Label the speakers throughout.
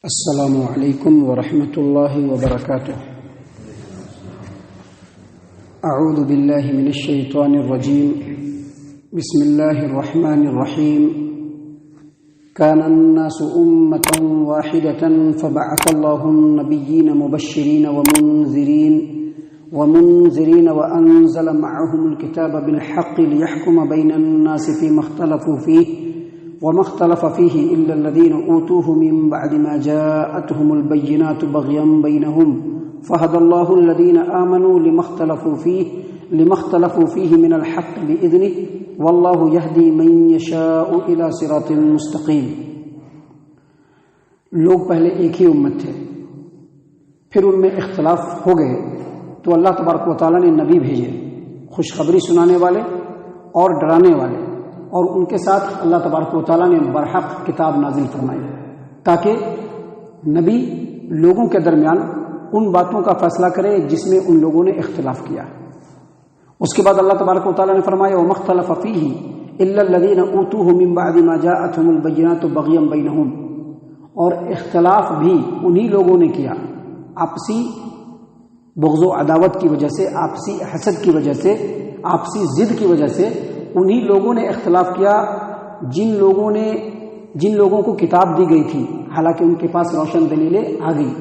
Speaker 1: السلام علیکم ورحمۃ اللہ وبرکاتہ۔ اعوذ باللہ من الشیطان الرجیم، بسم اللہ الرحمن الرحیم۔ كان الناس أمة واحدة فبعث الله النبيين مبشرين ومنذرين وأنزل معهم الكتاب بالحق ليحكم بين الناس فيما اختلفوا فيه وما اختلف فيه إلا الذين أوتوه من بعد ما جاءتهم البينات بغيا بينهم فهدى الله الذين آمنوا لما اختلفوا فيه من الحق بإذنه والله يهدي من يشاء إلى صراط مستقيم۔ لوگ پہلے ایک ہی امت تھے، پھر ان میں اختلاف ہو گئے تو اللہ تبارک و تعالیٰ نے نبی بھیجے، خوشخبری سنانے والے اور ڈرانے والے، اور ان کے ساتھ اللہ تبارک و تعالیٰ نے برحق کتاب نازل فرمائی تاکہ نبی لوگوں کے درمیان ان باتوں کا فیصلہ کرے جس میں ان لوگوں نے اختلاف کیا۔ اس کے بعد اللہ تبارک و تعالیٰ نے فرمایا وَمَا اخْتَلَفَ فِيهِ إِلَّا الَّذِينَ أُوتُوهُ مِن بَعْدِ مَا جَاءَتْهُمُ الْبَيِّنَاتُ بَغْيًا بَيْنَهُمْ، اور اختلاف بھی انہی لوگوں نے کیا، آپسی بغض و عداوت کی وجہ سے، آپسی حسد کی وجہ سے، آپسی ضد کی وجہ سے انہی لوگوں نے اختلاف کیا جن لوگوں کو کتاب دی گئی تھی، حالانکہ ان کے پاس روشن دلیلیں آ گئی۔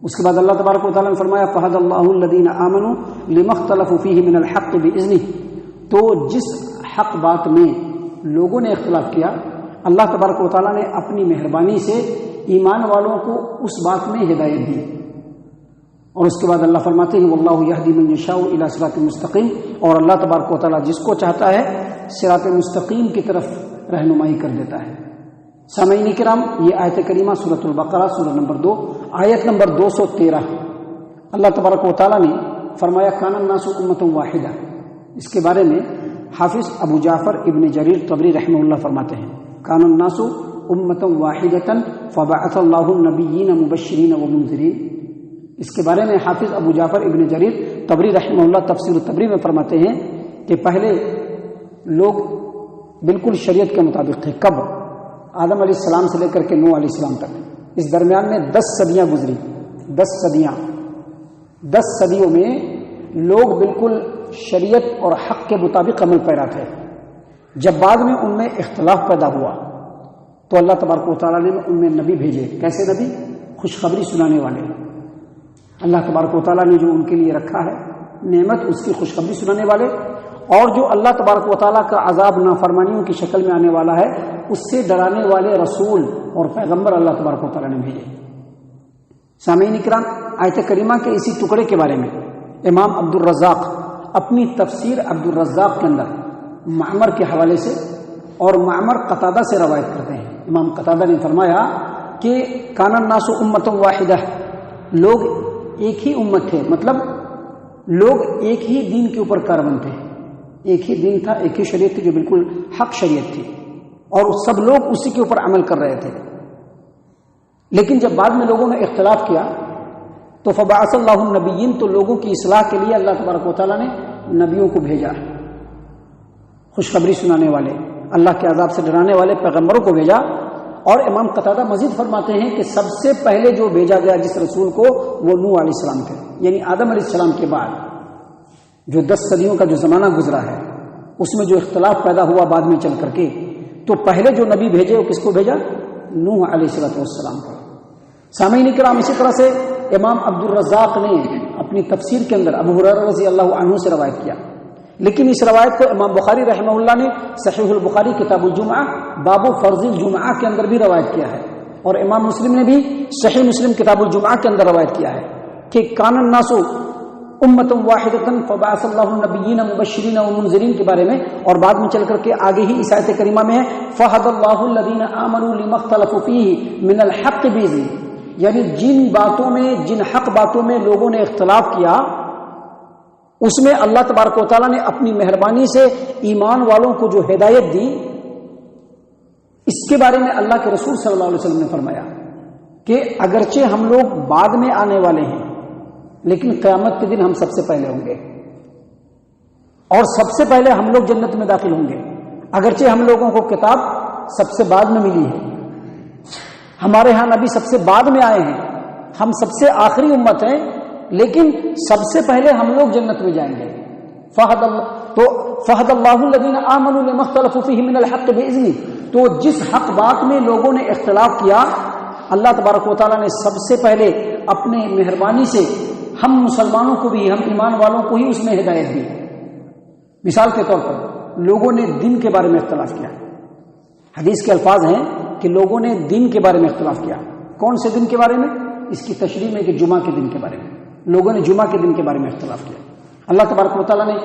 Speaker 1: اس کے بعد اللہ تبارک و تعالیٰ نے فرمایا فَهَدَى اللَّهُ الَّذِينَ آمَنُوا لِمَا اخْتَلَفُوا فِيهِ مِنَ الْحَقِّ بِإِذْنِهِ، تو جس حق بات میں لوگوں نے اختلاف کیا، اللہ تبارک و تعالیٰ نے اپنی مہربانی سے ایمان والوں کو اس بات میں ہدایت دی۔ اور اس کے بعد اللہ فرماتے ہیں واللہ یہدی من یشاء الی صراط مستقیم، اور اللہ تبارک و تعالیٰ جس کو چاہتا ہے صراط مستقیم کی طرف رہنمائی کر دیتا ہے۔ سامعین کرام، یہ آیت کریمہ سورۃ البقرہ سورہ نمبر 2 آیت نمبر 213، اللہ تبارک و تعالیٰ نے فرمایا کان الناس امۃ واحدہ، اس کے بارے میں حافظ ابو جعفر ابن جریر طبری رحمہ اللہ فرماتے ہیں کان الناس امۃ واحدۃ فبعث اللہ النبیین مبشرین ومنذرین۔ اس کے بارے میں حافظ ابو جعفر ابن جریر طبری رحمہ اللہ تفسیر الطبری میں فرماتے ہیں کہ پہلے لوگ بالکل شریعت کے مطابق تھے۔ کب؟ آدم علیہ السلام سے لے کر کے نوح علیہ السلام تک، اس درمیان میں 10 صدیاں گزری، 10 صدیوں میں لوگ بالکل شریعت اور حق کے مطابق عمل پیرا تھے۔ جب بعد میں ان میں اختلاف پیدا ہوا تو اللہ تبارک و تعالیٰ نے ان میں نبی بھیجے۔ کیسے نبی؟ خوشخبری سنانے والے۔ اللہ تبارک و تعالیٰ نے جو ان کے لیے رکھا ہے نعمت، اس کی خوشخبری سنانے والے، اور جو اللہ تبارک و تعالیٰ کا عذاب نافرمانیوں کی شکل میں آنے والا ہے اس سے ڈرانے والے رسول اور پیغمبر اللہ تبارک و تعالیٰ نے بھیجے۔ سامعین کرام، آیت کریمہ کے اسی ٹکڑے کے بارے میں امام عبد الرزاق اپنی تفسیر عبد الرزاق کے اندر معمر کے حوالے سے اور معمر قتادہ سے روایت کرتے ہیں۔ امام قتادہ نے فرمایا کہ کان الناس امۃ واحدہ، لوگ ایک ہی امت تھے، مطلب لوگ ایک ہی دین کے اوپر کاربند تھے، ایک ہی دین تھا، ایک ہی شریعت تھی جو بالکل حق شریعت تھی، اور سب لوگ اسی کے اوپر عمل کر رہے تھے۔ لیکن جب بعد میں لوگوں نے اختلاف کیا تو فبعث اللہ النبیین، تو لوگوں کی اصلاح کے لیے اللہ تبارک و تعالیٰ نے نبیوں کو بھیجا، خوشخبری سنانے والے، اللہ کے عذاب سے ڈرانے والے پیغمبروں کو بھیجا۔ اور امام قتادہ مزید فرماتے ہیں کہ سب سے پہلے جو بھیجا گیا جس رسول کو وہ نوح علیہ السلام تھے، یعنی آدم علیہ السلام کے بعد جو 10 صدیوں کا جو زمانہ گزرا ہے اس میں جو اختلاف پیدا ہوا بعد میں چل کر کے، تو پہلے جو نبی بھیجے وہ کس کو بھیجا؟ نوح علیہ السلام کو۔ سامعین کرام، اسی طرح سے امام عبد الرزاق نے اپنی تفسیر کے اندر ابو ہریرہ رضی اللہ عنہ سے روایت کیا، لیکن اس روایت کو امام بخاری رحمہ اللہ نے صحیح البخاری کتاب الجمعہ باب فرض الجمعہ کے اندر بھی روایت کیا ہے، اور امام مسلم نے بھی صحیح مسلم کتاب الجمعہ کے اندر روایت کیا ہے کہ کان الناس امۃ واحدۃ فبعث اللہ النبیین مبشرین ومنذرین کے بارے میں، اور بعد میں چل کر کے آگے ہی اس آیت کریمہ میں ہے فہدى اللہ الذین آمنوا لما اختلفوا فیہ من الحق بإذنہ، یعنی جن حق باتوں میں لوگوں نے اختلاف کیا اس میں اللہ تبارک و تعالیٰ نے اپنی مہربانی سے ایمان والوں کو جو ہدایت دی، اس کے بارے میں اللہ کے رسول صلی اللہ علیہ وسلم نے فرمایا کہ اگرچہ ہم لوگ بعد میں آنے والے ہیں لیکن قیامت کے دن ہم سب سے پہلے ہوں گے، اور سب سے پہلے ہم لوگ جنت میں داخل ہوں گے، اگرچہ ہم لوگوں کو کتاب سب سے بعد میں ملی ہے، ہمارے ہاں نبی سب سے بعد میں آئے ہیں، ہم سب سے آخری امت ہیں، لیکن سب سے پہلے ہم لوگ جنت میں جائیں گے۔ فہد اللہ الذین آمنوا لما اختلفوا فیہ من الحق بإذنہ، تو جس حق بات میں لوگوں نے اختلاف کیا، اللہ تبارک و تعالیٰ نے سب سے پہلے اپنے مہربانی سے ہم مسلمانوں کو بھی، ہم ایمان والوں کو ہی اس میں ہدایت دی۔ مثال کے طور پر لوگوں نے دن کے بارے میں اختلاف کیا، حدیث کے الفاظ ہیں کہ لوگوں نے دن کے بارے میں اختلاف کیا۔ کون سے دن کے بارے میں؟ اس کی تشریح میں کہ جمعہ کے دن کے بارے میں لوگوں نے جمعہ کے دن کے بارے میں اختلاف کیا۔ اللہ تبارک و تعالیٰ نے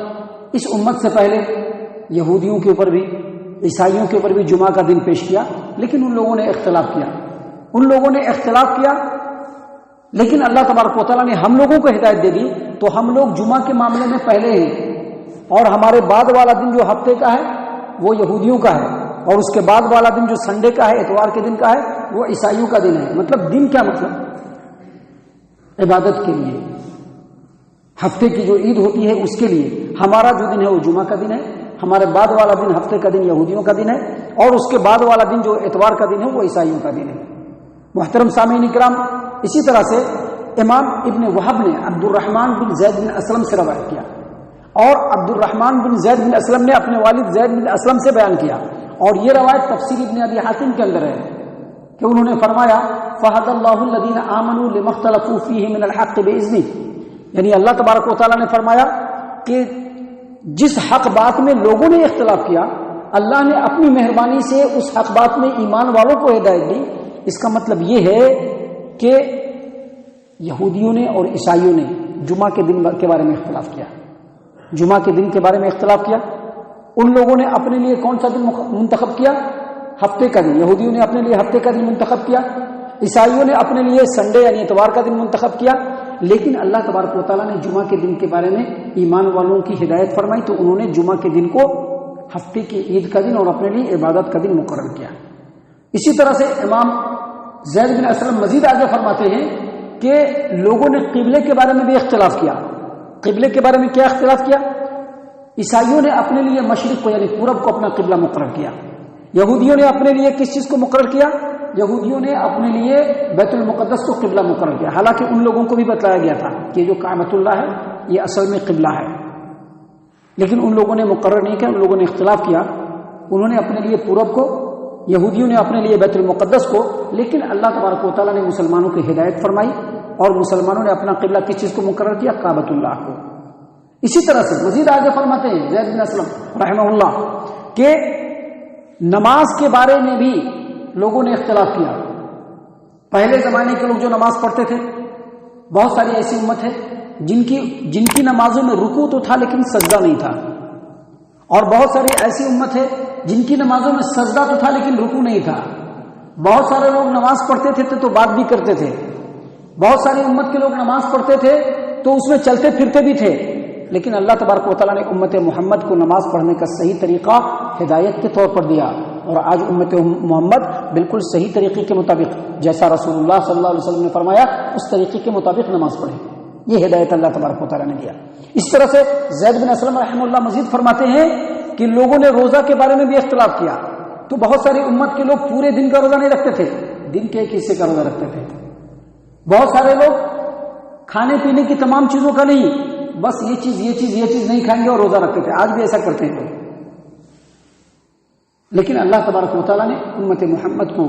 Speaker 1: اس امت سے پہلے یہودیوں کے اوپر بھی، عیسائیوں کے اوپر بھی جمعہ کا دن پیش کیا، لیکن ان لوگوں نے اختلاف کیا، لیکن اللہ تبارک و تعالیٰ نے ہم لوگوں کو ہدایت دے دی، تو ہم لوگ جمعہ کے معاملے میں پہلے ہیں، اور ہمارے بعد والا دن جو ہفتے کا ہے وہ یہودیوں کا ہے، اور اس کے بعد والا دن جو سنڈے کا ہے، اتوار کے دن کا ہے، وہ عیسائیوں کا دن ہے۔ مطلب دن کیا مطلب؟ عبادت کے لیے، ہفتے کی جو عید ہوتی ہے اس کے لیے ہمارا جو دن ہے وہ جمعہ کا دن ہے، ہمارے بعد والا دن ہفتے کا دن یہودیوں کا دن ہے، اور اس کے بعد والا دن جو اتوار کا دن ہے وہ عیسائیوں کا دن ہے۔ محترم سامعین کرام، اسی طرح سے امام ابن وہب نے عبد الرحمن بن زید بن اسلم سے روایت کیا، اور عبد الرحمن بن زید بن اسلم نے اپنے والد زید بن اسلم سے بیان کیا، اور یہ روایت تفسیر ابن ابی حاتم کے اندر ہے کہ انہوں نے فرمایا فہد اللہ الذین آمنوا لما اختلفوا فیہ من الحق بإذنہ، یعنی اللہ تبارک و تعالیٰ نے فرمایا کہ جس حق بات میں لوگوں نے اختلاف کیا، اللہ نے اپنی مہربانی سے اس حق بات میں ایمان والوں کو ہدایت دی۔ اس کا مطلب یہ ہے کہ یہودیوں نے اور عیسائیوں نے جمعہ کے دن کے بارے میں اختلاف کیا، جمعہ کے دن کے بارے میں اختلاف کیا۔ ان لوگوں نے اپنے لیے کون سا دن منتخب کیا؟ ہفتے کا دن۔ یہودیوں نے اپنے لیے ہفتے کا دن منتخب کیا، عیسائیوں نے اپنے لیے سنڈے یعنی اتوار کا دن منتخب کیا، لیکن اللہ تبارک و تعالیٰ نے جمعہ کے دن کے بارے میں ایمان والوں کی ہدایت فرمائی، تو انہوں نے جمعہ کے دن کو ہفتے کی عید کا دن اور اپنے لیے عبادت کا دن مقرر کیا۔ اسی طرح سے امام زید بن اسلم مزید آگے فرماتے ہیں کہ لوگوں نے قبلے کے بارے میں بھی اختلاف کیا۔ قبلے کے بارے میں کیا اختلاف کیا؟ عیسائیوں نے اپنے لیے مشرق کو یعنی پورب کو اپنا قبلہ مقرر کیا، یہودیوں نے اپنے لیے کس چیز کو مقرر کیا؟ یہودیوں نے اپنے لیے بیت المقدس کو قبلہ مقرر کیا، حالانکہ ان لوگوں کو بھی بتلایا گیا تھا کہ جو کعبۃ اللہ ہے یہ اصل میں قبلہ ہے، لیکن ان لوگوں نے مقرر نہیں کیا، ان لوگوں نے اختلاف کیا۔ انہوں نے اپنے لیے پورب کو، یہودیوں نے اپنے لیے بیت المقدس کو، لیکن اللہ تبارک و تعالیٰ نے مسلمانوں کی ہدایت فرمائی اور مسلمانوں نے اپنا قبلہ کس چیز کو مقرر کیا؟ کعبۃ اللہ کو۔ اسی طرح سے مزید آگے فرماتے ہیں زید بن اسلم رحمہ اللہ کہ نماز کے بارے میں بھی لوگوں نے اختلاف کیا۔ پہلے زمانے کے لوگ جو نماز پڑھتے تھے، بہت ساری ایسی امت ہے جن کی نمازوں میں رکوع تو تھا لیکن سجدہ نہیں تھا، اور بہت ساری ایسی امت ہے جن کی نمازوں میں سجدہ تو تھا لیکن رکوع نہیں تھا۔ بہت سارے لوگ نماز پڑھتے تھے تو بات بھی کرتے تھے، بہت ساری امت کے لوگ نماز پڑھتے تھے تو اس میں چلتے پھرتے بھی تھے، لیکن اللہ تبارک و تعالیٰ نے امت محمد کو نماز پڑھنے کا صحیح طریقہ ہدایت کے طور پر دیا، اور آج امت محمد بالکل صحیح طریقے کے مطابق جیسا رسول اللہ صلی اللہ علیہ وسلم نے فرمایا اس طریقے کے مطابق نماز پڑھے، یہ ہدایت اللہ تبارک و تعالیٰ نے دیا۔ اس طرح سے زید بن اسلم رحمہ اللہ مزید فرماتے ہیں کہ لوگوں نے روزہ کے بارے میں بھی اختلاف کیا، تو بہت ساری امت کے لوگ پورے دن کا روزہ نہیں رکھتے تھے، دن کے ایک حصے کا روزہ رکھتے تھے۔ بہت سارے لوگ کھانے پینے کی تمام چیزوں کا نہیں، بس یہ چیز نہیں کھائیں گے اور روزہ رکھتے تھے، آج بھی ایسا کرتے ہیں لوگ۔ لیکن اللہ تبارک و تعالیٰ نے امت محمد کو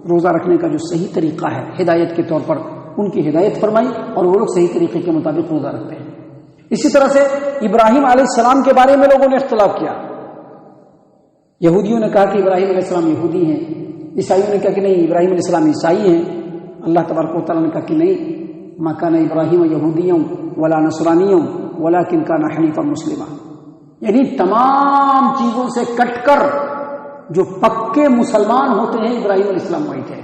Speaker 1: روزہ رکھنے کا جو صحیح طریقہ ہے ہدایت کے طور پر ان کی ہدایت فرمائی، اور وہ لوگ صحیح طریقے کے مطابق روزہ رکھتے ہیں۔ اسی طرح سے ابراہیم علیہ السلام کے بارے میں لوگوں نے اختلاف کیا۔ یہودیوں نے کہا کہ ابراہیم علیہ السلام یہودی ہیں، عیسائیوں نے کہا کہ نہیں ابراہیم علیہ السلام عیسائی ہیں۔ اللہ تبارک و تعالیٰ نے کہا کہ نہیں، ما کان ابراہیم یہودیوں ولا نصرانیوں ولکن کان حنیفا مسلما، یعنی تمام چیزوں سے کٹ کر جو پکے مسلمان ہوتے ہیں ابراہیم علیہ السلام وہی تھے،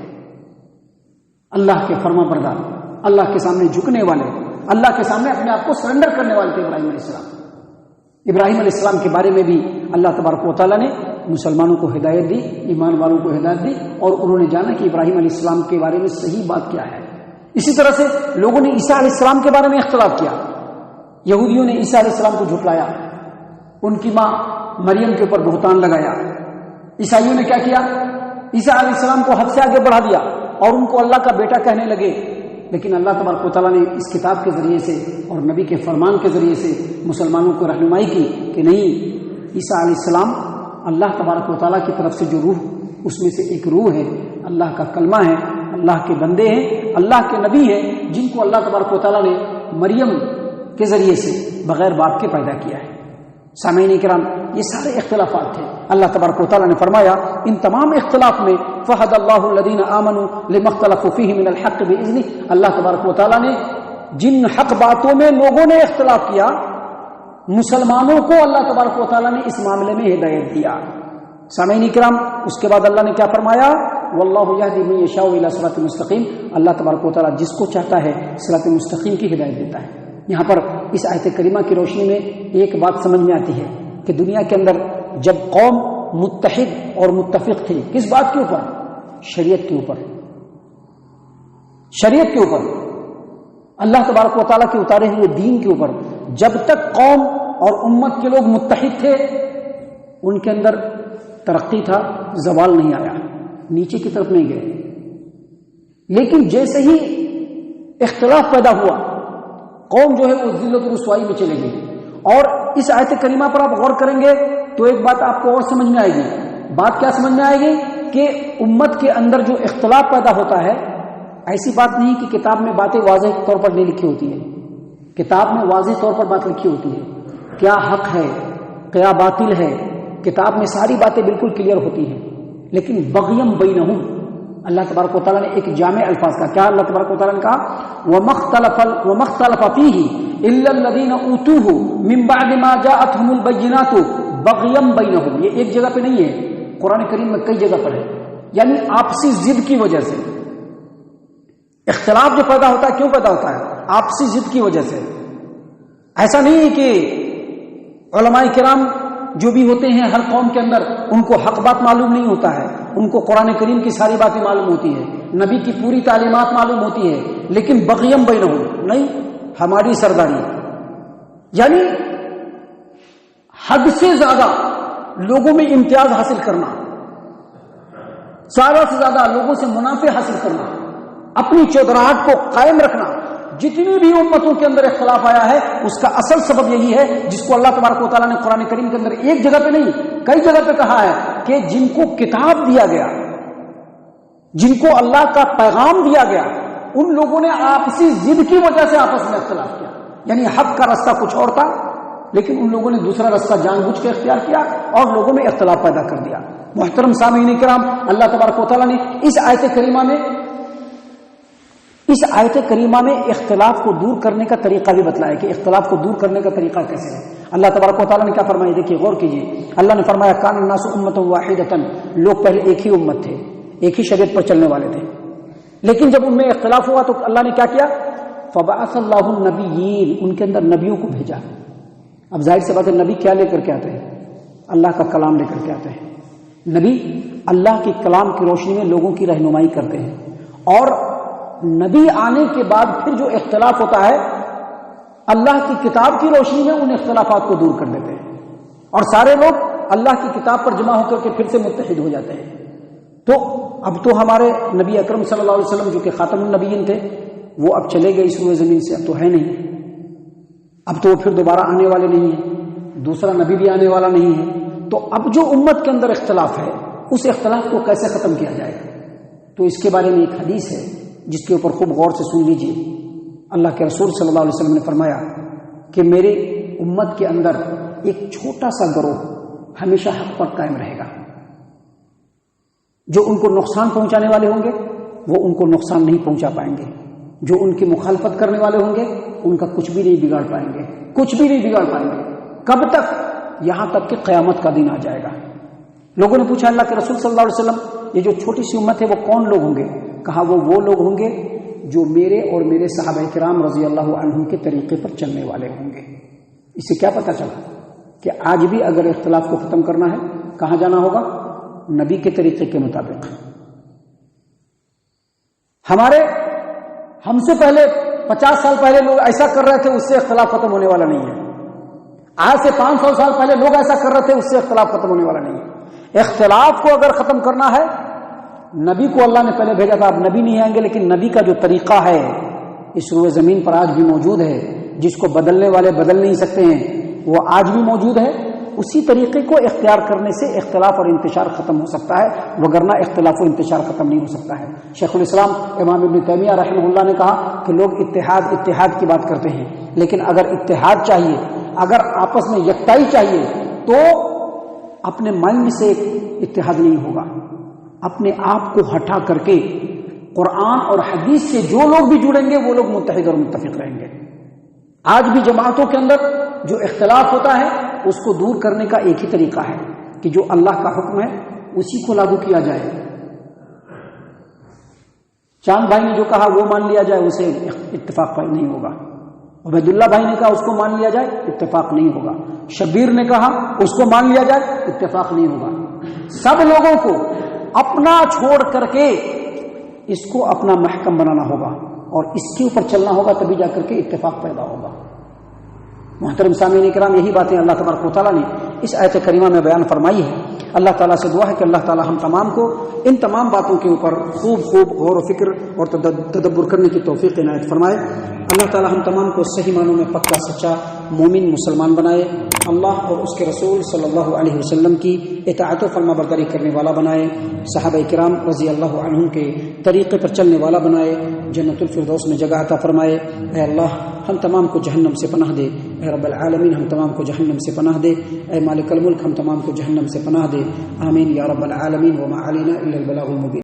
Speaker 1: اللہ کے فرما بردار، اللہ کے سامنے جھکنے والے، اللہ کے سامنے اپنے آپ کو سرنڈر کرنے والے تھے ابراہیم علیہ السلام۔ ابراہیم علیہ السلام کے بارے میں بھی اللہ تبارک و تعالیٰ نے مسلمانوں کو ہدایت دی، ایمان والوں کو ہدایت دی، اور انہوں نے جانا کہ ابراہیم علیہ السلام کے بارے میں صحیح بات کیا ہے۔ اسی طرح سے لوگوں نے عیسیٰ علیہ السلام کے بارے میں اختلاف کیا۔ یہودیوں نے عیسیٰ علیہ السلام کو جھٹلایا، ان کی ماں مریم کے اوپر بہتان لگایا۔ عیسائیوں نے کیا کیا؟ عیسیٰ علیہ السلام کو حد سے آگے بڑھا دیا، اور ان کو اللہ کا بیٹا کہنے لگے. لیکن اللہ تبارک و تعالیٰ نے اس کتاب کے ذریعے سے اور نبی کے فرمان کے ذریعے سے مسلمانوں کو رہنمائی کی کہ نہیں، عیسیٰ علیہ السلام اللہ تبارک و تعالیٰ کی طرف سے جو روح، اس میں سے ایک روح ہے، اللہ کا کلمہ ہے، اللہ کے بندے ہیں، اللہ کے نبی ہیں، جن کو اللہ تبارک و تعالیٰ نے مریم کے ذریعے سے بغیر باپ کے پیدا کیا ہے. سامعین کرام، یہ سارے اختلافات تھے. اللہ تبارک و تعالیٰ نے فرمایا ان تمام اختلاف میں فہد اللہ الذین آمنوا لما اختلفوا فیہ من الحق باذنہ، اللہ تبارک و تعالیٰ نے جن حق باتوں میں لوگوں نے اختلاف کیا، مسلمانوں کو اللہ تبارک و تعالیٰ نے اس معاملے میں ہدایت دیا. سامعین کرام، اس کے بعد اللہ نے کیا فرمایا؟ واللہ یہدی من یشاء الی صراط مستقیم، اللہ تبارک و تعالیٰ جس کو چاہتا ہے صراط مستقیم کی ہدایت دیتا ہے. یہاں پر اس آیت کریمہ کی روشنی میں ایک بات سمجھ میں آتی ہے کہ دنیا کے اندر جب قوم متحد اور متفق تھی، کس بات کے اوپر؟ شریعت کے اوپر. شریعت کے اوپر، اللہ تبارک و تعالیٰ کے اتارے ہوئے دین کے اوپر. جب تک قوم اور امت کے لوگ متحد تھے، ان کے اندر ترقی تھا، زوال نہیں آیا، نیچے کی طرف نہیں گئے. لیکن جیسے ہی اختلاف پیدا ہوا، قوم جو ہے وہ ذلت و رسوائی میں چلے گئی. اور اس آیت کریمہ پر آپ غور کریں گے تو ایک بات آپ کو اور سمجھ میں آئے گی. بات کیا سمجھ میں آئے گی؟ کہ امت کے اندر جو اختلاف پیدا ہوتا ہے، ایسی بات نہیں کہ کتاب میں باتیں واضح طور پر نہیں لکھی ہوتی ہیں. کتاب میں واضح طور پر بات لکھی ہوتی ہے، کیا حق ہے، کیا باطل ہے، کتاب میں ساری باتیں بالکل کلیئر ہوتی ہیں. لیکن بغیم بینہم، اللہ تبارک و تعالیٰ نے ایک جامع الفاظ کا کیا اللہ تبارک و تعالیٰ نے کہا؟ وَمَا اخْتَلَفَ فِيهِ إِلَّا الَّذِينَ أُوتُوهُ مِن بَعْدِ مَا جَاءَتْهُمُ الْبَيِّنَاتُ بَغْيًا بَيْنَهُم. یہ ایک جگہ پہ نہیں ہے، قرآن کریم میں کئی جگہ پر ہے. یعنی آپسی ضد کی وجہ سے اختلاف جو پیدا ہوتا ہے، کیوں پیدا ہوتا ہے؟ آپسی ضد کی وجہ سے. ایسا نہیں ہے کہ علماء کرام جو بھی ہوتے ہیں ہر قوم کے اندر ان کو حق بات معلوم نہیں ہوتا ہے، ان کو قرآن کریم کی ساری باتیں معلوم ہوتی ہے، نبی کی پوری تعلیمات معلوم ہوتی ہے، لیکن بغیم بینہم نہیں، ہماری سرداری. یعنی حد سے زیادہ لوگوں میں امتیاز حاصل کرنا، زیادہ سے زیادہ لوگوں سے منافع حاصل کرنا، اپنی چودراہٹ کو قائم رکھنا. جتنی بھی امتوں کے اندر اختلاف آیا ہے، اس کا اصل سبب یہی ہے، جس کو اللہ تبارک و تعالیٰ نے قرآن کریم کے اندر ایک جگہ پہ نہیں کئی جگہ پہ کہا ہے کہ جن کو کتاب دیا گیا، جن کو اللہ کا پیغام دیا گیا، ان لوگوں نے آپسی ضد کی وجہ سے آپس میں اختلاف کیا. یعنی حق کا رستہ کچھ اور تھا، لیکن ان لوگوں نے دوسرا رستہ جان بوجھ کے اختیار کیا اور لوگوں میں اختلاف پیدا کر دیا. محترم سامعین کرام، اللہ تبارک و تعالیٰ نے اس آیت کریمہ میں اختلاف کو دور کرنے کا طریقہ بھی بتلایا کہ اختلاف کو دور کرنے کا طریقہ کیسے ہے. اللہ تبارک و تعالیٰ نے کیا فرمایا؟ دیکھیے، غور کیجیے. اللہ نے فرمایا کان الناس امۃ واحدۃ، لوگ پہلے ایک ہی امت تھے، ایک ہی شریعت پر چلنے والے تھے. لیکن جب ان میں اختلاف ہوا تو اللہ نے کیا کیا؟ فبعث اللہ النبیین، ان کے اندر نبیوں کو بھیجا. اب ظاہر سی بات ہے، نبی کیا لے کر کے آتے ہیں؟ اللہ کا کلام لے کر کے آتے ہیں. نبی اللہ کے کلام کی روشنی میں لوگوں کی رہنمائی کرتے ہیں. اور نبی آنے کے بعد پھر جو اختلاف ہوتا ہے، اللہ کی کتاب کی روشنی میں ان اختلافات کو دور کر دیتے ہیں، اور سارے لوگ اللہ کی کتاب پر جمع ہو کر کے پھر سے متحد ہو جاتے ہیں. تو اب تو ہمارے نبی اکرم صلی اللہ علیہ وسلم جو کہ خاتم النبیین تھے، وہ اب چلے گئے اس روئے زمین سے، اب تو ہے نہیں. اب تو وہ پھر دوبارہ آنے والے نہیں ہیں، دوسرا نبی بھی آنے والا نہیں ہے. تو اب جو امت کے اندر اختلاف ہے، اس اختلاف کو کیسے ختم کیا جائے گا؟ تو اس کے بارے میں ایک حدیث ہے جس کے اوپر خوب غور سے سن لیجیے. اللہ کے رسول صلی اللہ علیہ وسلم نے فرمایا کہ میرے امت کے اندر ایک چھوٹا سا گروہ ہمیشہ حق پر قائم رہے گا. جو ان کو نقصان پہنچانے والے ہوں گے وہ ان کو نقصان نہیں پہنچا پائیں گے، جو ان کی مخالفت کرنے والے ہوں گے ان کا کچھ بھی نہیں بگاڑ پائیں گے، کچھ بھی نہیں بگاڑ پائیں گے. کب تک؟ یہاں تک کہ قیامت کا دن آ جائے گا. لوگوں نے پوچھا اللہ کے رسول صلی اللہ علیہ وسلم، یہ جو چھوٹی سی امت ہے وہ کون لوگ ہوں گے؟ کہا وہ لوگ ہوں گے جو میرے اور میرے صحابہ کرام رضی اللہ عنہم کے طریقے پر چلنے والے ہوں گے. اس سے کیا پتہ چلا کہ آج بھی اگر اختلاف کو ختم کرنا ہے کہاں جانا ہوگا؟ نبی کے طریقے کے مطابق. ہم سے پہلے 50 سال پہلے لوگ ایسا کر رہے تھے، اس سے اختلاف ختم ہونے والا نہیں ہے. آج سے 500 سال پہلے لوگ ایسا کر رہے تھے، اس سے اختلاف ختم ہونے والا نہیں ہے. اختلاف کو اگر ختم کرنا ہے نبی کو اللہ نے پہلے بھیجا تھا، اب نبی نہیں آئیں گے، لیکن نبی کا جو طریقہ ہے اس روئے زمین پر آج بھی موجود ہے، جس کو بدلنے والے بدل نہیں سکتے ہیں، وہ آج بھی موجود ہے۔ اسی طریقے کو اختیار کرنے سے اختلاف اور انتشار ختم ہو سکتا ہے، وگرنہ اختلاف و انتشار ختم نہیں ہو سکتا ہے۔ شیخ الاسلام امام ابن تیمیہ رحمہ اللہ نے کہا کہ لوگ اتحاد کی بات کرتے ہیں، لیکن اگر اتحاد چاہیے، اگر آپس میں یکتائی چاہیے، تو اپنے مائنڈ سے اتحاد نہیں ہوگا، اپنے آپ کو ہٹا کر کے قرآن اور حدیث سے جو لوگ بھی جڑیں گے وہ لوگ متحد اور متفق رہیں گے۔ آج بھی جماعتوں کے اندر جو اختلاف ہوتا ہے اس کو دور کرنے کا ایک ہی طریقہ ہے کہ جو اللہ کا حکم ہے اسی کو لاگو کیا جائے۔ چاند بھائی نے جو کہا وہ مان لیا جائے، اسے اتفاق نہیں ہوگا۔ عبید اللہ بھائی نے کہا اس کو مان لیا جائے، اتفاق نہیں ہوگا۔ شبیر نے کہا اس کو مان لیا جائے، اتفاق نہیں ہوگا۔ سب لوگوں کو اپنا چھوڑ کر کے اس کو اپنا محکم بنانا ہوگا اور اس کے اوپر چلنا ہوگا، تبھی جا کر کے اتفاق پیدا ہوگا۔ محترم سامعین کرام، یہی باتیں اللہ تبارک و تعالیٰ نے اس آیت کریمہ میں بیان فرمائی ہے۔ اللہ تعالیٰ سے دعا ہے کہ اللہ تعالیٰ ہم تمام کو ان تمام باتوں کے اوپر خوب غور و فکر اور تدبر کرنے کی توفیق عنایت فرمائے۔ اللہ تعالیٰ ہم تمام کو صحیح معنوں میں پکا سچا مومن مسلمان بنائے، اللہ اور اس کے رسول صلی اللہ علیہ وسلم کی اطاعت و فرما برداری کرنے والا بنائے، صحابہ کرام رضی اللہ عنہم کے طریقے پر چلنے والا بنائے، جنت الفردوس میں جگہ عطا فرمائے۔ اے اللہ ہم تمام کو جہنم سے پناہ دے، اے رب العالمین ہم تمام کو جہنم سے پناہ دے، اے مالک الملک ہم تمام کو جہنم سے پناہ دے، آمین یا رب العالمین۔ وما علینا الا البلاغ المبین۔